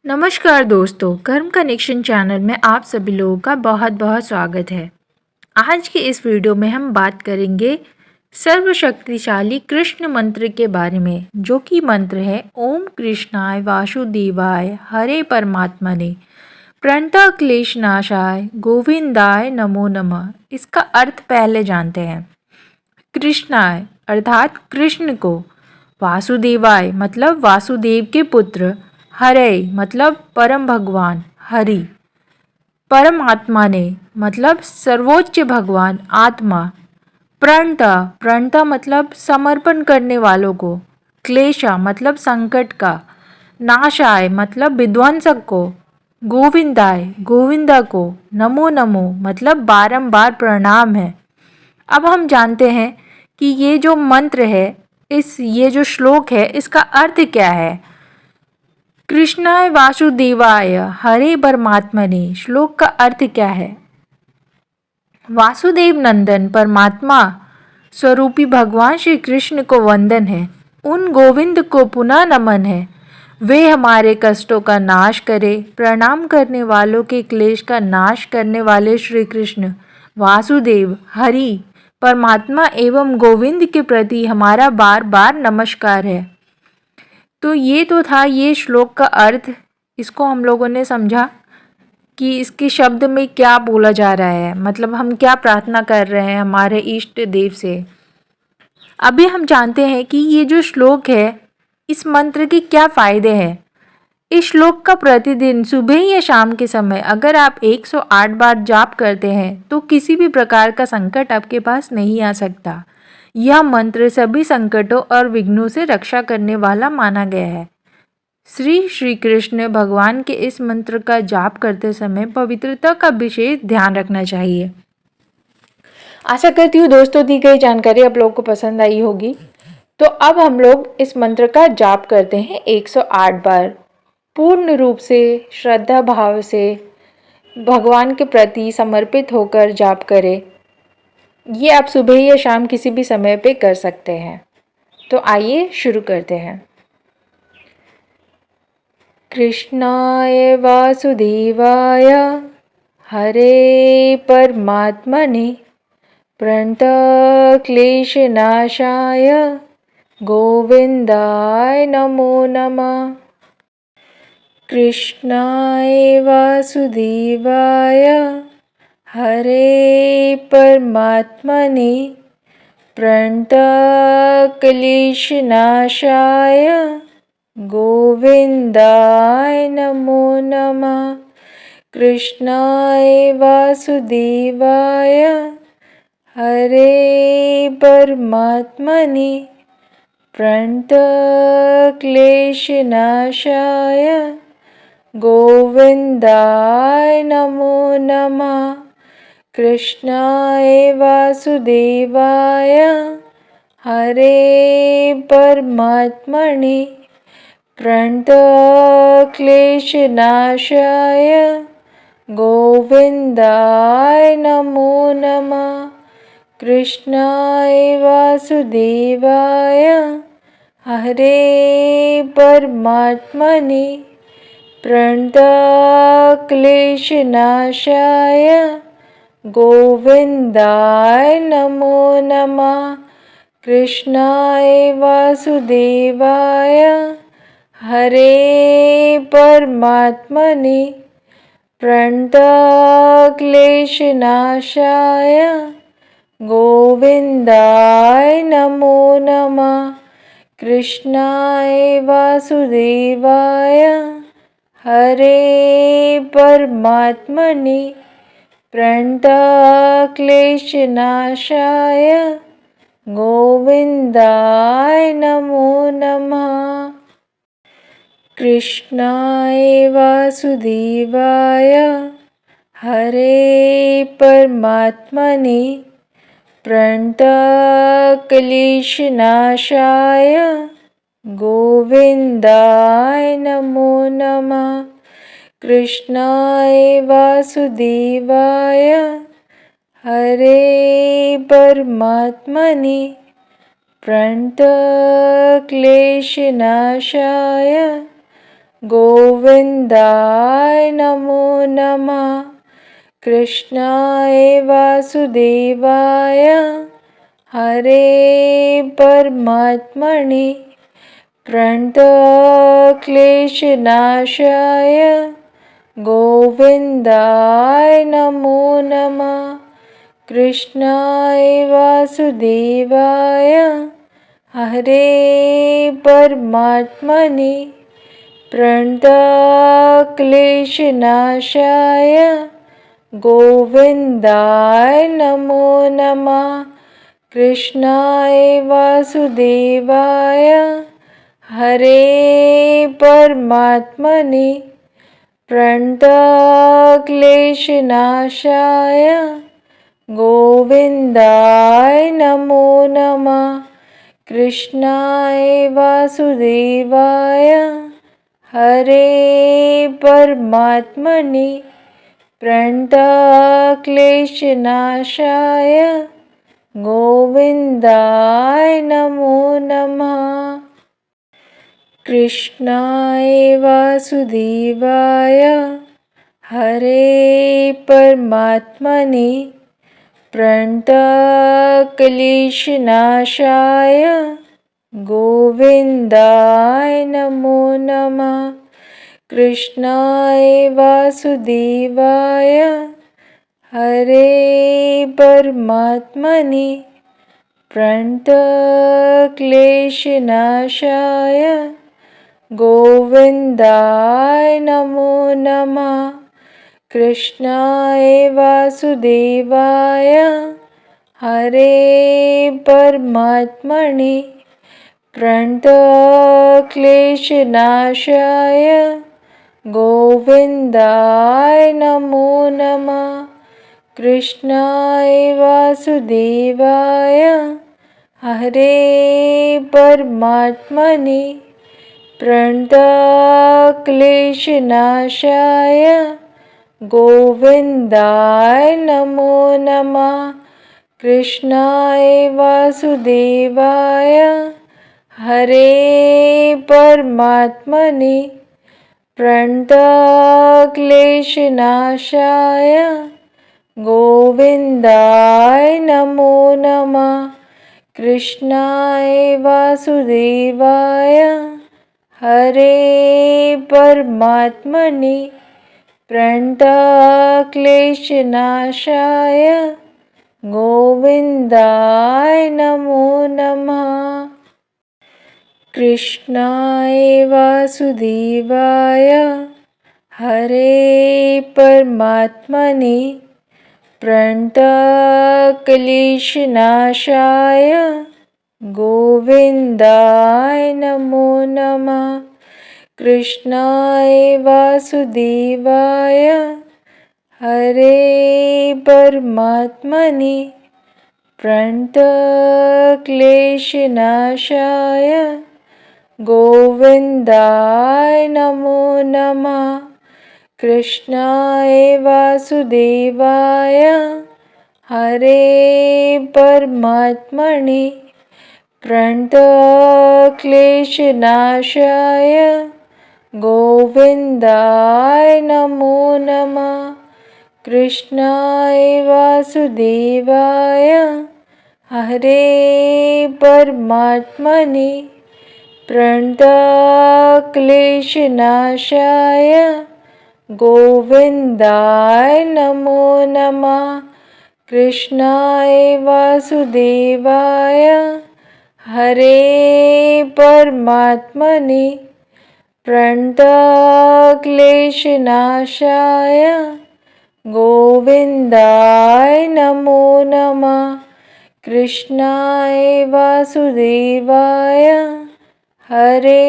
नमस्कार दोस्तों, कर्म कनेक्शन चैनल में आप सभी लोगों का बहुत बहुत स्वागत है। आज की इस वीडियो में हम बात करेंगे सर्वशक्तिशाली कृष्ण मंत्र के बारे में, जो कि मंत्र है ओम कृष्णाय वासुदेवाय हरे परमात्मने प्रणतः क्लेशनाशाय गोविंदाय नमो नमः। इसका अर्थ पहले जानते हैं। कृष्णाय अर्थात कृष्ण को, वासुदेवाय मतलब वासुदेव के पुत्र, हरे मतलब परम भगवान हरि, परमात्मा ने मतलब सर्वोच्च भगवान आत्मा, प्रणता प्रणता मतलब समर्पण करने वालों को, क्लेशा मतलब संकट का, नाशाय मतलब विध्वंसक को, गोविंदाय गोविंदा को, नमो नमो मतलब बारंबार प्रणाम है। अब हम जानते हैं कि ये जो मंत्र है, ये जो श्लोक है, इसका अर्थ क्या है। कृष्णाय वासुदेवाय हरे परमात्मने, श्लोक का अर्थ क्या है। वासुदेव नंदन परमात्मा स्वरूपी भगवान श्री कृष्ण को वंदन है, उन गोविंद को पुनः नमन है। वे हमारे कष्टों का नाश करे, प्रणाम करने वालों के क्लेश का नाश करने वाले श्री कृष्ण वासुदेव हरि परमात्मा एवं गोविंद के प्रति हमारा बार बार नमस्कार है। तो ये तो था ये श्लोक का अर्थ। इसको हम लोगों ने समझा कि इसके शब्द में क्या बोला जा रहा है, मतलब हम क्या प्रार्थना कर रहे हैं हमारे इष्ट देव से। अभी हम जानते हैं कि ये जो श्लोक है, इस मंत्र के क्या फायदे हैं। इस श्लोक का प्रतिदिन सुबह या शाम के समय अगर आप 108 बार जाप करते हैं तो किसी भी प्रकार का संकट आपके पास नहीं आ सकता। यह मंत्र सभी संकटों और विघ्नों से रक्षा करने वाला माना गया है। श्री कृष्ण भगवान के इस मंत्र का जाप करते समय पवित्रता का विशेष ध्यान रखना चाहिए। आशा करती हूँ दोस्तों दी गई जानकारी आप लोगों को पसंद आई होगी। तो अब हम लोग इस मंत्र का जाप करते हैं 108 बार। पूर्ण रूप से श्रद्धा भाव से भगवान के प्रति समर्पित होकर जाप करें। ये आप सुबह या शाम किसी भी समय पे कर सकते हैं। तो आइए शुरू करते हैं। कृष्णाय वासुदेवाय हरे परमात्मने प्रणतः क्लेशनाशाय गोविंदाय नमो नमः। कृष्णाय वासुदेवाय हरे परमात्मने प्रणतः क्लेशनाशाय गोविंदाय नमो नमः। कृष्णाय वासुदेवाय हरे परमात्मने प्रणतः क्लेशनाशाय गोविंदाय नमो नमः। कृष्णाय वासुदेवाय हरे परमात्मने प्रणतः क्लेशनाशाय गोविंदाय नमो नमः। कृष्णाय वासुदेवाय हरे परमात्मने प्रणतः क्लेशनाशाय गोविंदाय नमो नमः। कृष्णाय वासुदेवाय हरे परमात्मने प्रणतः क्लेशनाशाय गोविंदाय नमो नमः। कृष्णाय वासुदेवाय हरे परमात्मने प्रणतः क्लेशनाशाय गोविंदाय नमो नमः। कृष्णाय वासुदेवाय हरे परमात्मने प्रणतः क्लेशनाशाय गोविंदाय नमो नमः। कृष्णाय वासुदेवाय हरे परमात्मने प्रणतः क्लेशनाशाय गोविन्दाय नमो नमः। कृष्णाय वासुदेवाय हरे परमात्मने प्रणतक्लेशनाशाय गोविन्दाय नमो नमः। कृष्णाय वासुदेवाय हरे परमात्मने प्रणतक्लेशनाशाय गोविन्दाय नमो नमः। कृष्णाय वासुदेवाय हरे परमात्मने प्रणतक्लेशनाशाय गोविन्दाय नमो नमः। कृष्णाय वासुदेवाय हरे परमात्मने प्रणतक्लेशनाशाय गोविन्दाय नमो नमः। कृष्णाय वासुदेवाय हरे परमात्मने प्रणतक्लेशनाशाय गोविन्दाय नमो नमः। कृष्णाय वासुदेवाय हरे परमात्मने प्रणतक्लेशनाशाय गोविन्दाय नमो नमः। कृष्णाय वासुदेवाय हरे परमात्मने प्रणतक्लेशनाशाय गोविन्दाय नमो नमः। कृष्णाय वासुदेवाय हरे परमात्मने प्रणतक्लेशनाशाय गोविन्दाय नमो नमः। कृष्णाय वासुदेवाय हरे परमात्मने प्रणतक्लेशनाशाय गोविन्दाय नमो नमः। कृष्णाय वासुदेवाय हरे परमात्मने प्रणतक्लेशनाशाय गोविन्दाय नमो नमः। कृष्णाय वासुदेवाय हरे परमात्मने प्रणतक्लेशनाशाय गोविन्दाय नमो नमः। कृष्णाय वासुदेवाय हरे परमात्मने प्रणतक्लेशनाशाय गोविन्दाय नमो नमः। कृष्णाय वासुदेवाय हरे परमात्मने प्रणतक्लेशनाशाय गोविन्दाय नमो नमः। कृष्णाय वासुदेवाय हरे परमात्मने प्रणतक्लेशनाशाय गोविन्दाय नमो नमः। कृष्णाय वासुदेवाय हरे परमात्मने प्रणतक्लेशनाशाय गोविन्दाय नमो नमः। कृष्णाय वासुदेवाय हरे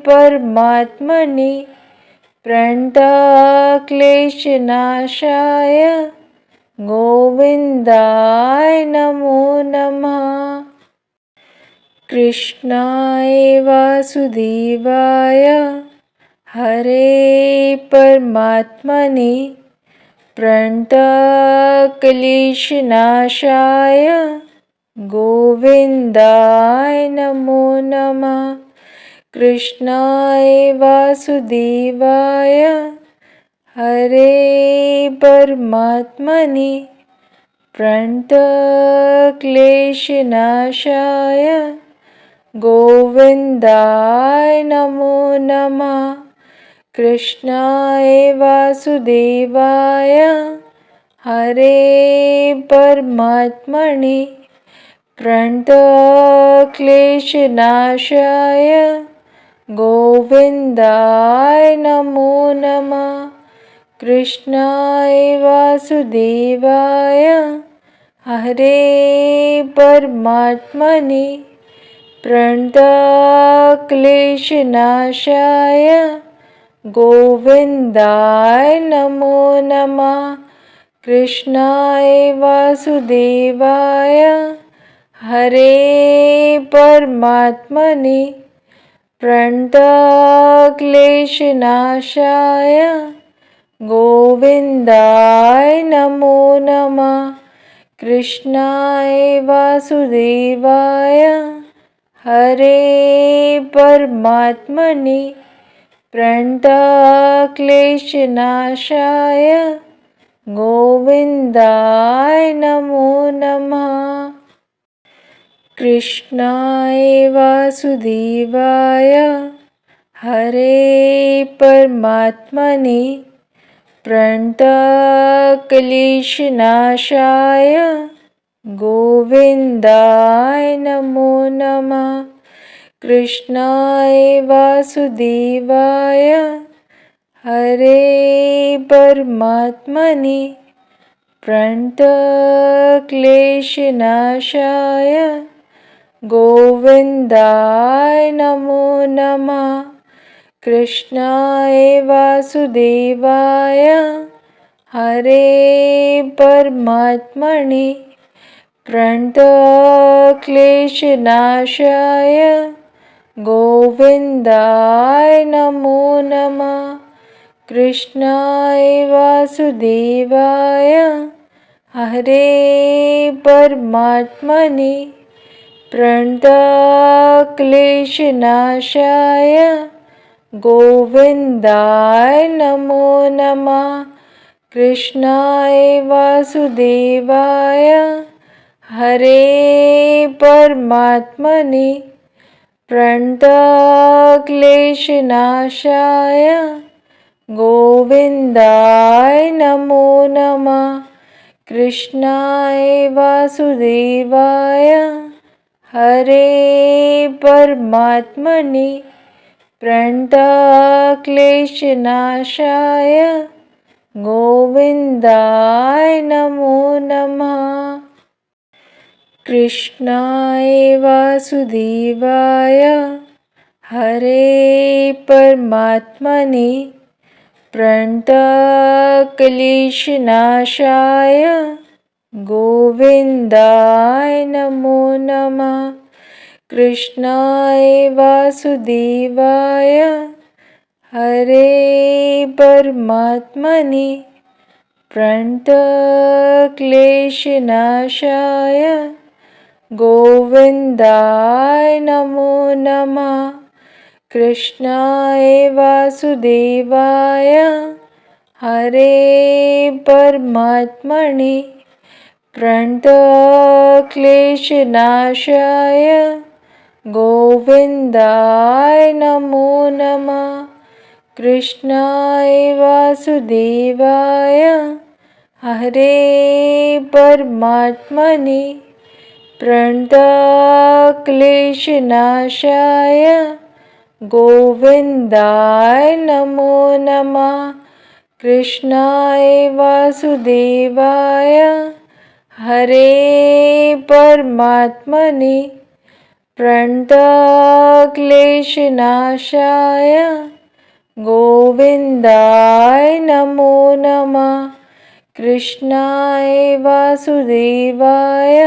परमात्मने प्रणतक्लेशनाशाय गोविन्दाय नमो नमः। कृष्णाय वासुदेवाय हरे परमात्मने प्रणतक्लेशनाशाय गोविन्दाय नमो नमः। कृष्णाय वासुदेवाय हरे परमात्मने प्रणतक्लेशनाशाय गोविन्दाय नमो नमः। कृष्णाय वासुदेवाय हरे परमात्मने प्रणतक्लेशनाशाय गोविन्दाय नमो नमः। कृष्णाय वासुदेवाय हरे परमात्मने प्रणतक्लेशनाशाय गोविन्दाय नमो नमः। कृष्णाय वासुदेवाय हरे परमात्मने प्रणतक्लेशनाशाय गोविन्दाय नमो नमः। कृष्णाय वासुदेवाय हरे परमात्मने प्रणतक्लेशनाशाय गोविन्दाय नमो नमः। कृष्णाय वासुदेवाय हरे परमात्मने प्रणतक्लेशनाशाय गोविन्दाय नमो नमः। कृष्णाय वासुदेवाय हरे परमात्मने प्रणतक्लेशनाशाय गोविन्दाय नमो नमः। कृष्णाय वासुदेवाय हरे परमात्मने प्रणतक्लेशनाशाय गोविन्दाय नमो नमः। कृष्णाय वासुदेवाय हरे परमात्मने प्रणतक्लेशनाशाय गोविन्दाय नमो नमः। कृष्णाय वासुदेवाय हरे परमात्मने प्रणतक्लेशनाशाय गोविन्दाय नमो नमः। कृष्णाय वासुदेवाय हरे परमात्मने प्रणतक्लेशनाशाय गोविन्दाय नमो नमः। कृष्णाय वासुदेवाय हरे परमात्मने प्रणतक्लेशनाशाय गोविन्दाय नमो नमः। कृष्णाय वासुदेवाय हरे परमात्मने प्रणतक्लेशनाशाय गोविन्दाय नमो नमः। कृष्णाय वासुदेवाय हरे परमात्मने प्रणतक्लेशनाशाय गोविन्दाय नमो नमः। कृष्णाय वासुदेवाय हरे परमात्मने प्रणतक्लेशनाशाय गोविन्दाय नमो नमः। कृष्णाय वासुदेवाय हरे परमात्मने प्रणतक्लेशनाशाय गोविन्दाय नमो नमः। कृष्णाय वासुदेवाय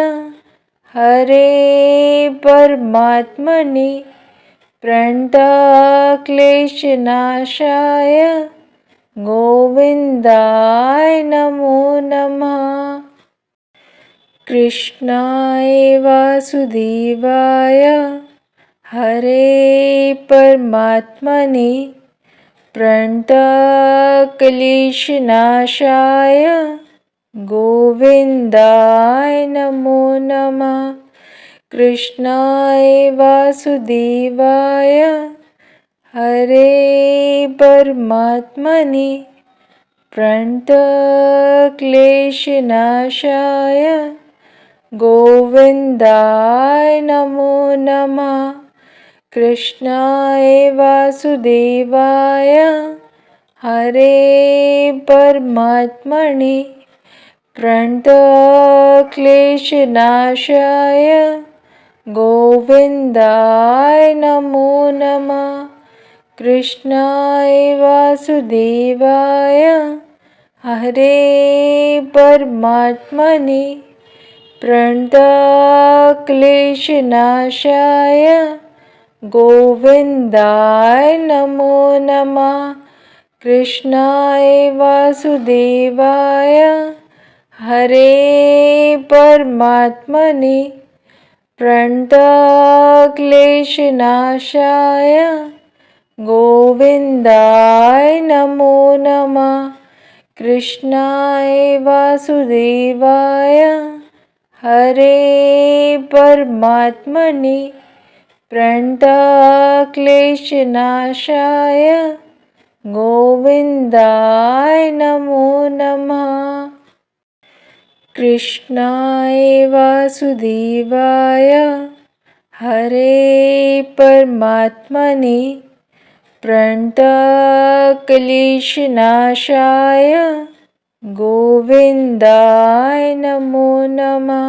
हरे परमात्मने प्रणतक्लेशनाशाय गोविन्दाय नमो नमः। कृष्णाय वासुदेवाय हरे परमात्मने प्रणतक्लेशनाशाय गोविन्दाय नमो नमः। कृष्णाय वासुदेवाय हरे परमात्मने प्रणतक्लेशनाशाय गोविन्दाय नमो नमः। कृष्णाय वासुदेवाय हरे परमात्मने प्रणतक्लेशनाशाय गोविन्दाय नमो नमः। कृष्णाय वासुदेवाय हरे परमात्मने प्रणतक्लेशनाशाय गोविन्दाय नमो नमः। कृष्णाय वासुदेवाय हरे परमात्मने प्रणतक्लेशनाशाय गोविन्दाय नमो नमः। कृष्णाय वासुदेवाय हरे परमात्मने प्रणतक्लेशनाशाय गोविन्दाय नमो नमः। कृष्णाय वासुदेवाय हरे परमात्मने प्रणतक्लेशनाशाय गोविन्दाय नमो नमः।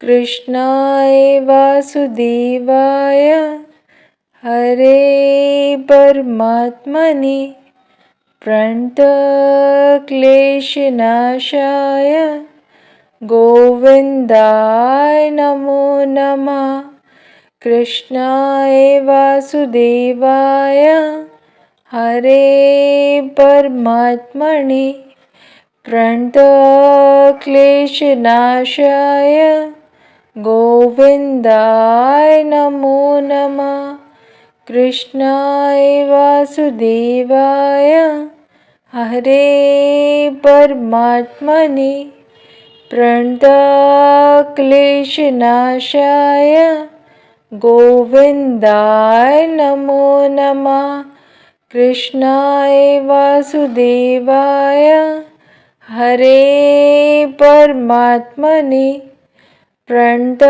कृष्णाय वासुदेवाय हरे परमात्मने प्रणतक्लेशनाशाय गोविन्दाय नमो नमः। कृष्णाय वासुदेवाय हरे परमात्मने प्रणतक्लेशनाशाय गोविन्दाय नमो नमः। कृष्णाय वासुदेवाय हरे परमात्मने प्रणतक्लेशनाशाय गोविन्दाय नमो नमः। कृष्णाय वासुदेवाय हरे परमात्मने प्रणतक्लेशनाशाय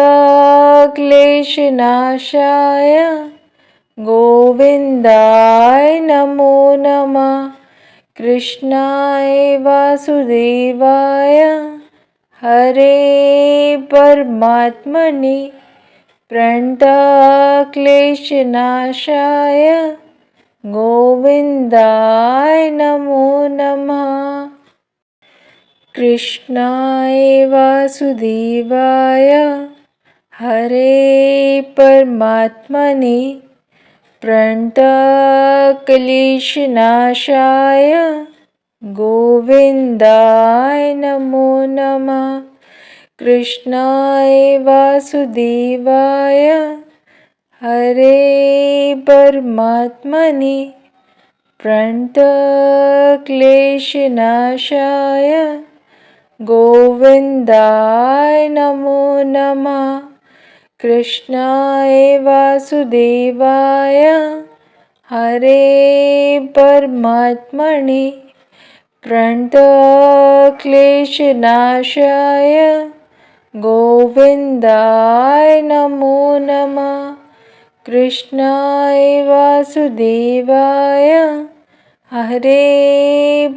गोविन्दाय नमो नमः। कृष्णाय वासुदेवाय हरे परमात्मने प्रणतक्लेशनाशाय गोविन्दाय नमो नमः। कृष्णाय वासुदेवाय हरे परमात्मने प्रणतक्लेशनाशाय गोविन्दाय नमो नमः। कृष्णाय वासुदेवाय हरे परमात्मने प्रणतक्लेशनाशाय गोविन्दाय नमो नमः। कृष्णाय वासुदेवाय हरे परमात्मने प्रणतक्लेशनाशाय गोविन्दाय नमो नमः। कृष्णाय वासुदेवाय हरे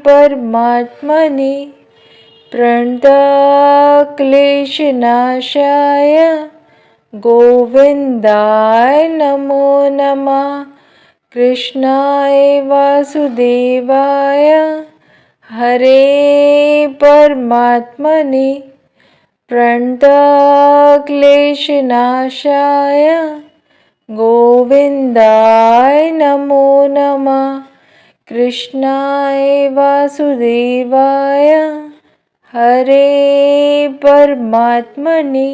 परमात्मने प्रणतक्लेशनाशाय गोविन्दाय नमो नमः। कृष्णाय वासुदेवाय हरे परमात्मने प्रणतक्लेशनाशाय गोविन्दाय नमो नमः। कृष्णाय वासुदेवाय हरे परमात्मने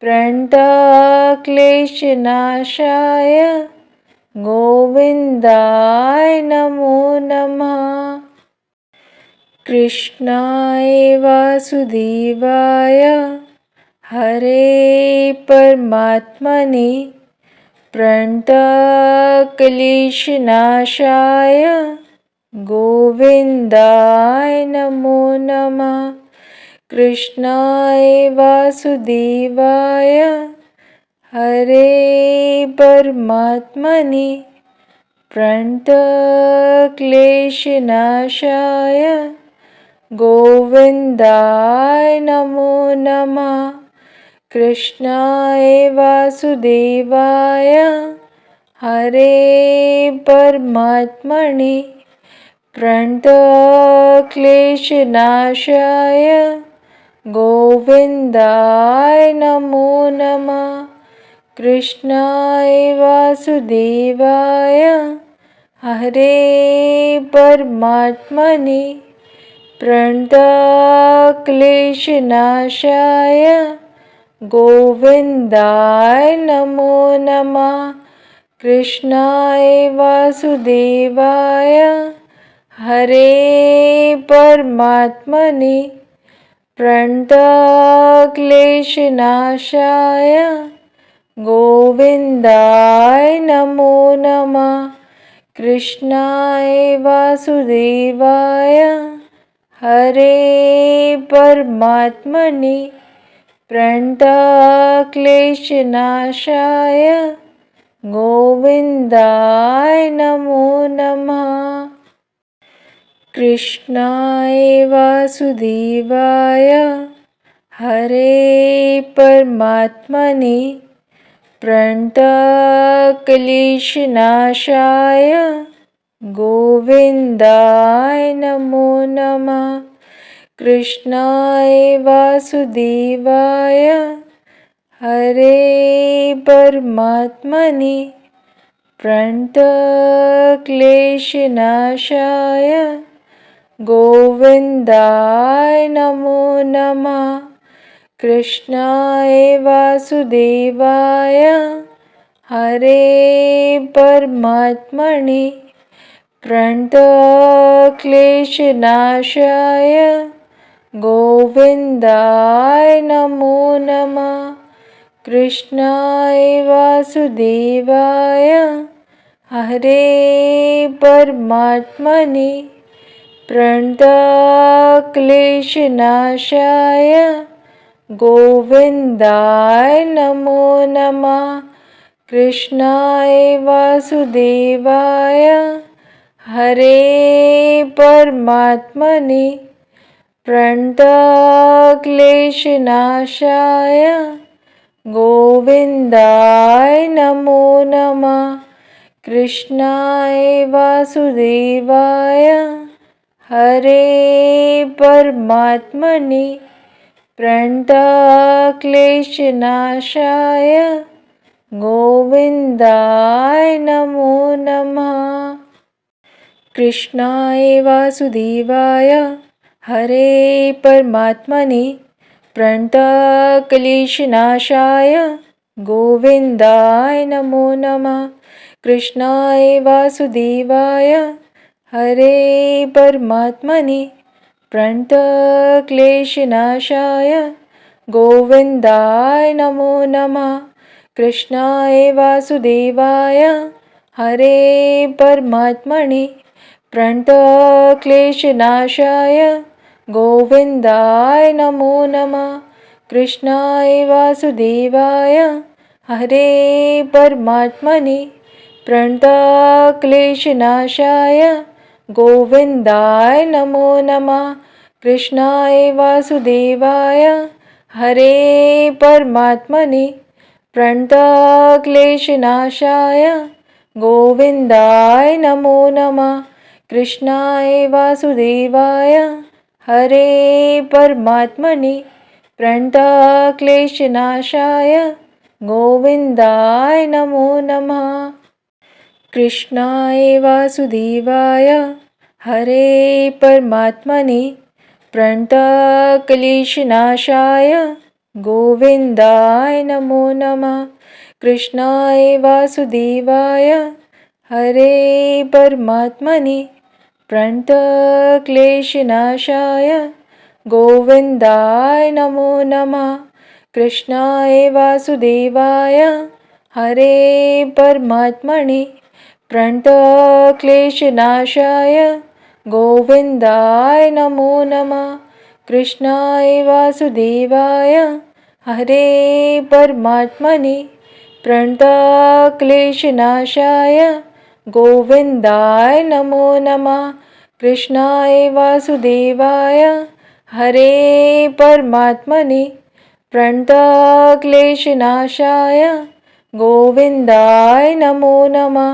प्रणतक्लेशनाशाय गोविन्दाय नमो नमः। कृष्णाय वासुदेवाय हरे परमात्मने प्रणतक्लेशनाशाय गोविन्दाय नमो नमः। कृष्णाय वासुदेवाय हरे परमात्मने प्रणतक्लेशनाशाय गोविन्दाय नमो नमः। कृष्णाय वासुदेवाय हरे परमात्मने प्रणतक्लेशनाशाय गोविन्दाय नमो नमः। कृष्णाय वासुदेवाय हरे परमात्मने प्रणतक्लेशनाशाय गोविन्दाय नमो नमः। कृष्णाय वासुदेवाय हरे परमात्मने प्रणतक्लेशनाशाय गोविन्दाय नमो नमः। कृष्णाय वासुदेवाय हरे परमात्मने प्रणतक्लेशनाशाय गोविन्दाय नमो नमः। कृष्णाय वासुदेवाय हरे परमात्मने प्रणतक्लेशनाशाय गोविन्दाय नमो नमः। कृष्णाय वासुदेवाय हरे परमात्मने प्रणतक्लेशनाशाय गोविन्दाय नमो नमः। कृष्णाय वासुदेवाय हरे परमात्मने प्रणतक्लेशनाशाय गोविन्दाय नमो नमः। कृष्णाय वासुदेवाय हरे परमात्मने प्रणतक्लेशनाशाय गोविन्दाय नमो नमः। कृष्णाय वासुदेवाय हरे परमात्मने प्रणतक्लेशनाशाय गोविन्दाय नमो नमः। कृष्णाय वासुदेवाय हरे परमात्मने प्रणतक्लेशनाशाय गोविन्दाय नमो नमः। कृष्णाय वासुदेवाय हरे परमात्मने प्रणतक्लेशनाशाय गोविन्दाय नमो नमः। कृष्णाय वासुदेवाय हरे परमात्मने प्रणतक्लेशनाशाय गोविन्दाय नमो नमः। कृष्णाय वासुदेवाय हरे परमात्मने प्रणतक्लेशनाशाय गोविन्दाय नमो नमः। कृष्णाय वासुदेवाय हरे परमात्मने प्रणतक्लेशनाशाय गोविन्दाय नमो नमः। कृष्णाय वासुदेवाय हरे परमात्मने प्रणतक्लेशनाशाय गोविन्दाय नमो नमः। कृष्णाय वासुदेवाय हरे परमात्मने प्रणतक्लेशनाशाय गोविन्दाय नमो नमः। कृष्णाय वासुदेवाय हरे परमात्मने प्रणतक्लेशनाशाय गोविन्दाय नमो नमः। कृष्णाय वासुदेवाय हरे परमात्मने प्रणतक्लेशनाशाय गोविन्दाय नमो नमः। कृष्णाय वासुदेवाय हरे परमात्मने प्रणतक्लेशनाशाय गोविन्दाय नमो नमः। कृष्णाय वासुदेवाय हरे परमात्मने प्रणतक्लेशनाशाय गोविन्दाय नमो नमः। कृष्णाय वासुदेवाय हरे परमात्मने प्रणतक्लेशनाशाय गोविन्दाय नमो नमः।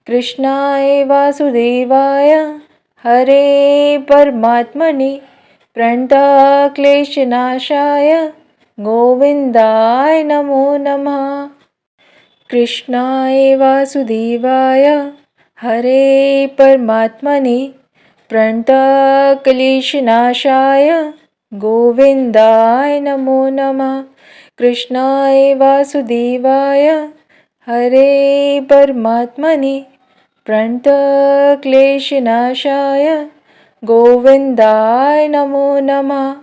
कृष्णाय वासुदेवाय हरे परमात्मने प्रणतक्लेशनाशाय गोविन्दाय नमो नमः। कृष्णाय वासुदेवाय हरे परमात्मने प्रणतक्लेशनाशाय गोविन्दाय नमो नमः। कृष्णाय वासुदेवाय हरे परमात्मने प्रणतक्लेशनाशाय गोविन्दाय नमो नमः।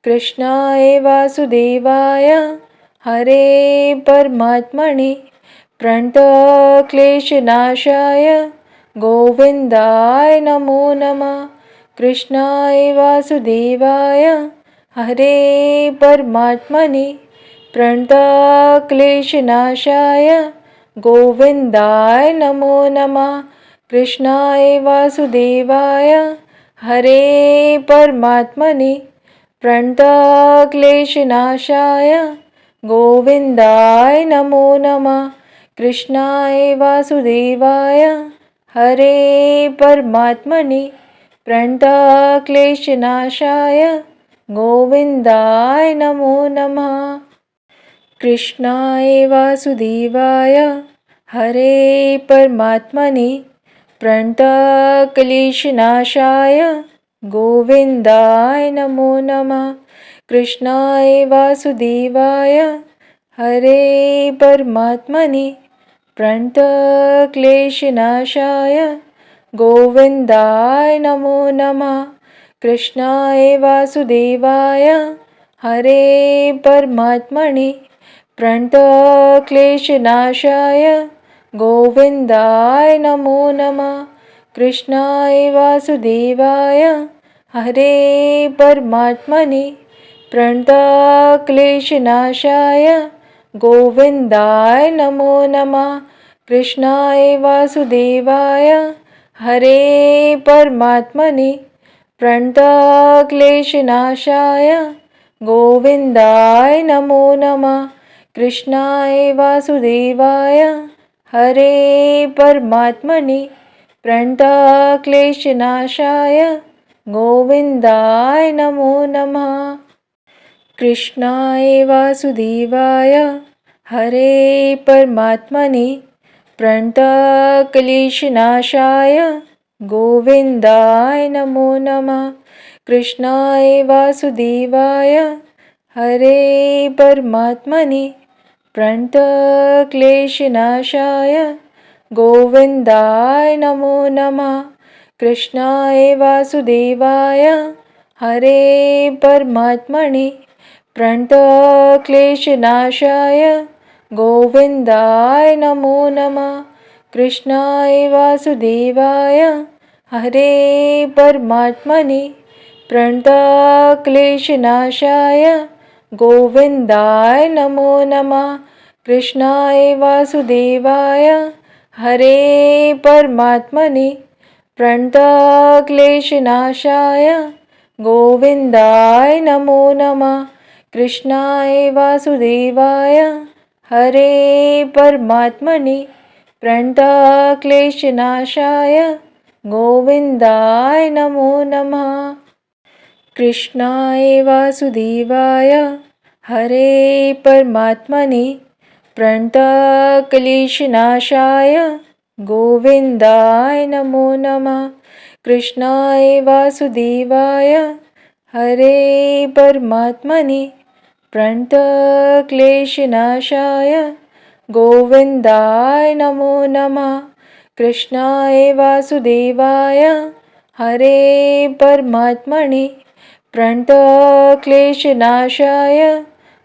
कृष्णाय वासुदेवाय हरे परमात्मने प्रणतक्लेशनाशाय गोविन्दाय नमो नमः। कृष्णाय वासुदेवाय हरे परमात्मने प्रणतक्लेशनाशाय गोविन्दाय नमो नमः। कृष्णाय वासुदेवाय हरे परमात्मने प्रणतक्लेशनाशाय गोविन्दाय नमो नमः। कृष्णाय वासुदेवाय हरे परमात्मने प्रणतक्लेशनाशाय गोविन्दाय नमो नमः। कृष्णाय वासुदेवाय हरे परमात्मने प्रणतक्लेशनाशाय गोविन्दाय नमो नमः। कृष्णाय वासुदेवाय हरे परमात्मने प्रणतक्लेशनाशाय गोविन्दाय नमो नमः। कृष्णाय वासुदेवाय हरे परमात्मने प्रणतक्लेशनाशाय गोविन्दाय नमो नमः। कृष्णाय वासुदेवाय हरे परमात्मने प्रणतक्लेशनाशाय गोविन्दाय नमो नमः। कृष्णाय वासुदेवाय हरे परमात्मने प्रणतक्लेशनाशाय गोविन्दाय नमो नमः। कृष्णाय वासुदेवाय हरे परमात्मने प्रणतक्लेशनाशाय गोविन्दाय नमो नमः। कृष्णाय वासुदेवाय हरे परमात्मने प्रणतक्लेशनाशाय गोविन्दाय नमो नमः। कृष्णाय वासुदेवाय हरे परमात्मने प्रणतक्लेशनाशाय गोविन्दाय नमो नमः। कृष्णाय वासुदेवाय हरे परमात्मने प्रणतक्लेशनाशाय गोविन्दाय नमो नमः। कृष्णाय वासुदेवाय हरे परमात्मने प्रणतक्लेशनाशाय गोविन्दाय नमो नमः। कृष्णाय वासुदेवाय हरे परमात्मने प्रणतक्लेशनाशाय गोविन्दाय नमो नमः। कृष्णाय वासुदेवाय हरे परमात्मने प्रणतक्लेशनाशाय गोविन्दाय नमो नमः। कृष्णाय वासुदेवाय हरे परमात्मने प्रणतक्लेशनाशाय गोविन्दाय नमो नमः। कृष्णाय वासुदेवाय हरे परमात्मने प्रणतक्लेशनाशाय गोविन्दाय नमो नमः। कृष्णाय वासुदेवाय हरे परमात्मने प्रणतक्लेशनाशाय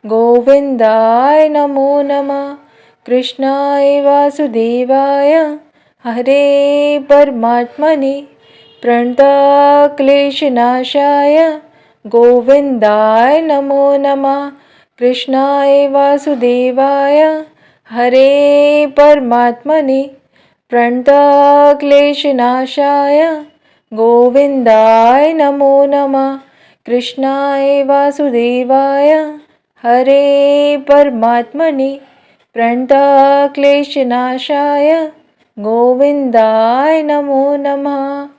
गोविन्दाय नमो नमः। कृष्णाय वासुदेवाय हरे परमात्मने प्रणतक्लेशनाशाय गोविन्दाय नमो नमः। कृष्णाय वासुदेवाय हरे परमात्मने प्रणतक्लेशनाशाय गोविन्दाय नमो नमः। कृष्णाय वासुदेवाय हरे परमात्मने प्रणतक्लेशनाशाय गोविन्दाय नमो नमः।